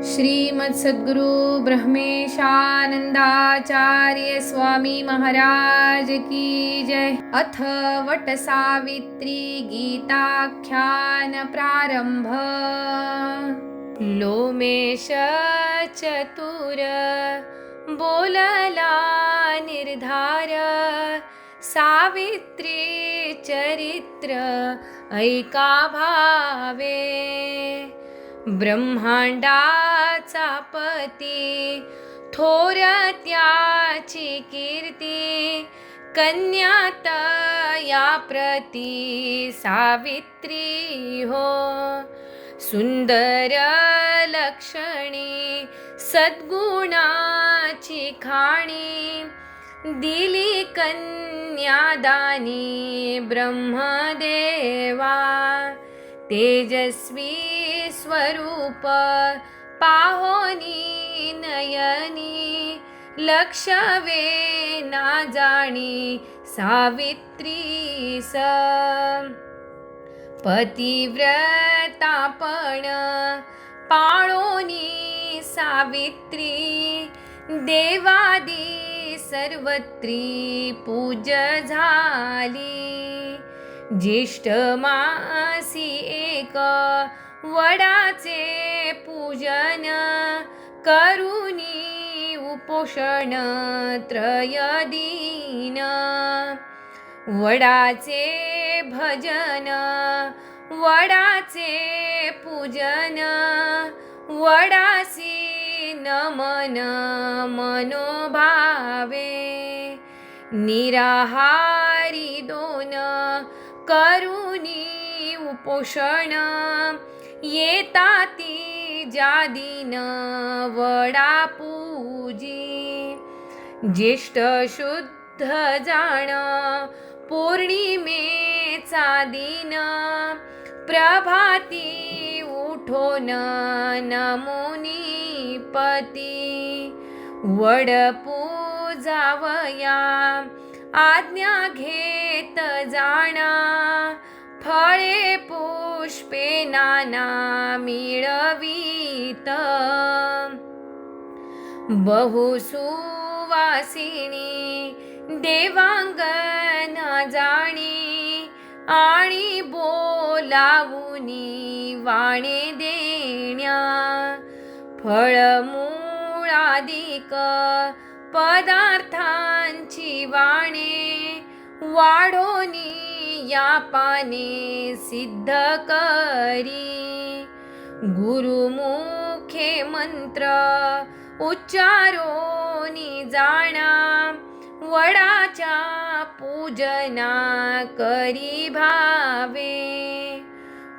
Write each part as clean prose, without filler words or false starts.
श्रीमद सद्गुरु ब्रह्मेशानंदाचार्य स्वामी महाराज की जय। अथ वट सावित्री गीताख्यान प्रारंभ। लोमेश चतुर बोलला निर्धार, सावित्री चरित्र ऐका भावे। ब्रह्मांडाचा पती थोर त्याची कीर्ती, कन्यात या प्रती सावित्री हो। सुंदर लक्षणी सद्गुणाची खाणी, दिली कन्यादानी ब्रह्मदेवा। तेजस्वी स्वरूप पाहोनी नयनी, लक्षवे ना जाणी सावित्री स। पतिव्रतापण पाळोनी सावित्री, देवादी सर्वत्री पूज झाली। ज्येष्ठ मासी एक वडाचे पूजन, करुणी उपोषण त्रयदीन। वडाचे भजन वडाचे पूजन, वडासी नमन मनोभावे। निराहारी दोन करुणी उपोषण, येताती ज्या दिन वडा पूजी। ज्येष्ठ शुद्ध जाण पौर्णिमेचा दिन, प्रभाती उठोन नमुनी पती। वड पूजावया आज्ञा घेत जाणा, फळे पुष्पे नाना मिळवीत। बहुसुवासिनी देवांगना जाणी, आणि बोलावुनी वाणे देण्या। फळमूळादिक पदार्थांची वाणे, वाढोनी या पाने सिद्ध करी। गुरुमुखे मंत्र उच्चारोनी जाणा, वडाच्या पूजना करी भावे।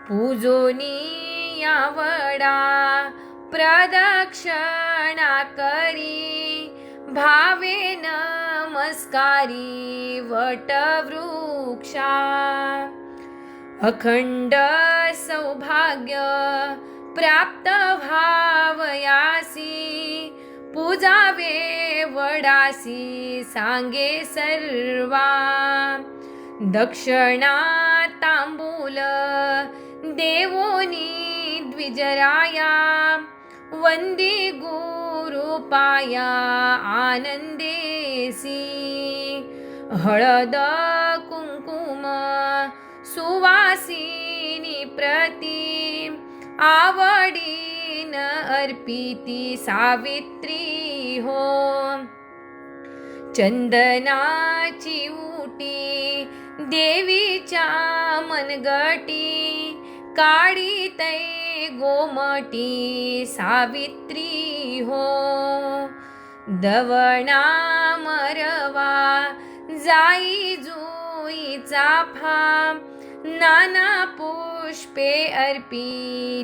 पूजोनी या वडा प्रदक्षिणा करी, भावे नमस्कारी वटवृक्षा। अखंड सौभाग्य प्राप्त भावयासी, पूजावे वडासी सांगे सर्वा। दक्षिणा तांबूल देवोनी द्विजराया, वंदी गुरुपाया आनंदेसी। हळद कुंकुम सुवासिनी प्रती, आवडीन अर्पिती सावित्री हो। चंदनाची उटी देवीच्या मनगटी, काढीतै गोमटी सावित्री हो। दवणा मरवा जाई जुई चाफा, नाना पुष्पे अर्पी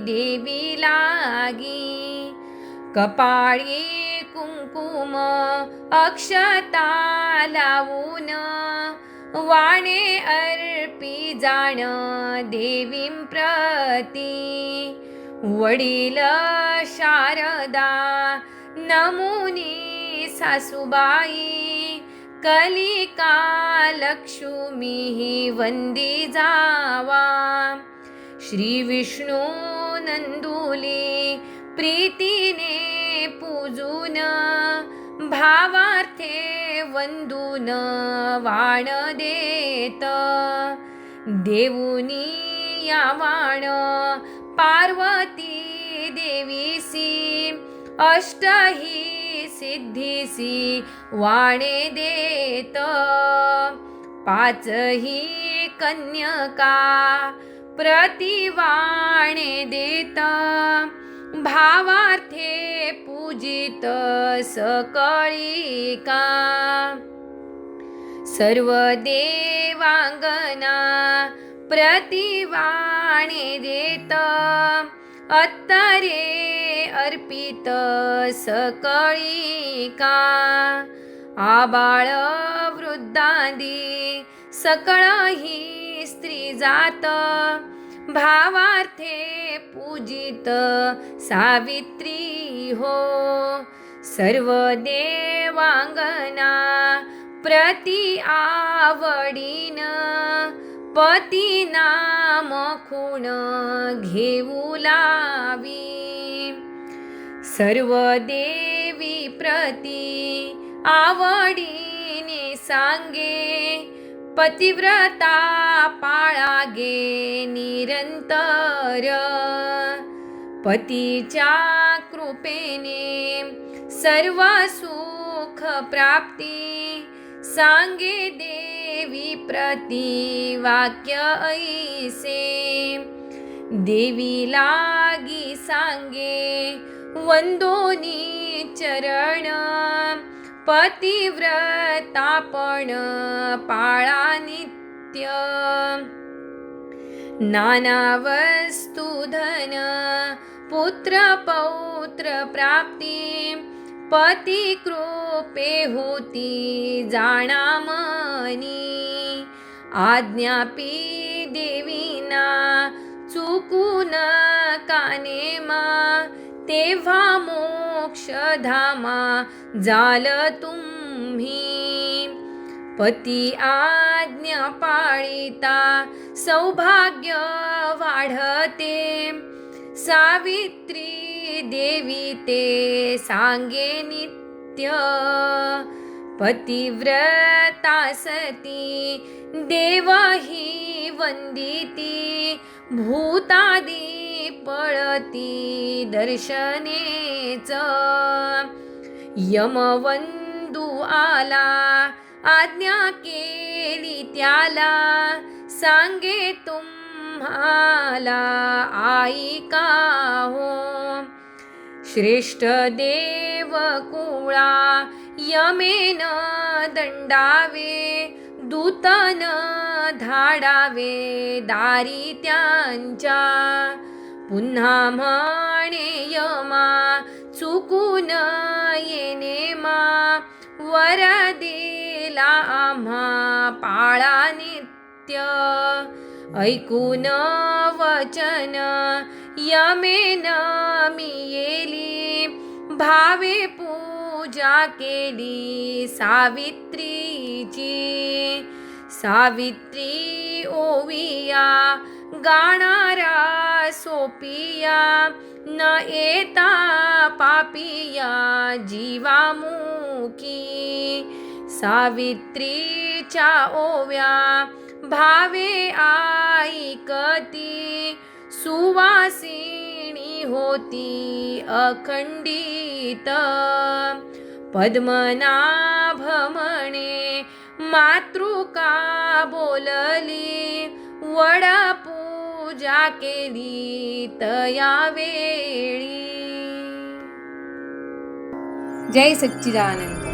देवी लागी। कपाळी कुंकुम अक्षता लावून, वाणे अर्पी जाण देवीं प्रती। वडील शारदा नमुनी सासूबाई, कलिका लक्ष्मी वंदी जावा। श्री विष्णू नंदुली प्रीतीने पूजून भावार्थे वंदून वाण देत देऊनी या वाण पार्वती देवीसी अष्टही सिद्धीसी वाणे देत पाचही कन्यका प्रतिवाणे देत भावार्थे पूजित सकळिका सर्व देवांगना प्रतिवाणे देत अत्तरे अर्पित सकळिका आबाळ वृद्धांदी सकळही स्त्री जात भावार्थे पूजित सावित्री हो सर्व देवांगना प्रति आवडीन पती नाम खूण घेऊ लावी सर्व देवी प्रती आवडीने सांगे पतिव्रता पाळागे निरंतर पतीच्या कृपेने सर्व सुख प्राप्ती सांगे देवी प्रति वाक्य ऐसे देवी लागी सांगे वंदोनी चरण पतिव्रतापण पाळा नित्य नाना वस्तु धन पुत्र पौत्र प्राप्ती पती कृपे होती जाणा मनी आज्ञापी देवीना चुकून कानेमा तेव्हा मोक्षधामा जाल तुम्ही पती आज्ञा पाळिता सौभाग्य वाढते सावित्री देवी ते सांगे नित्य पतिव्रता सती देवही वंदिती भूतादी पळती दर्शनेच यमवंदू आला आज्ञा केली त्याला सांगे तुम्हाला ऐका हो श्रेष्ठ देव कुळा यमेन दंडावे दूतन धाडावे दारी त्यांच्या पुन्हा म्हणे यमा चुकून येणे मा वर दिला आम्हा पाळा नित्य ऐकून वचन यमेन मी येली भावे पूजा केली सावित्रीची सावित्री ओविया गाणारा सोपिया न येता पापिया जीवामुखी सावित्रीच्या ओव्या भावे ऐकती सुवासिनी होती अखंडित पद्मनाभ म्हणे मातृका बोलली वड पूजा केली तया वेळी. जय सच्चिदानंद.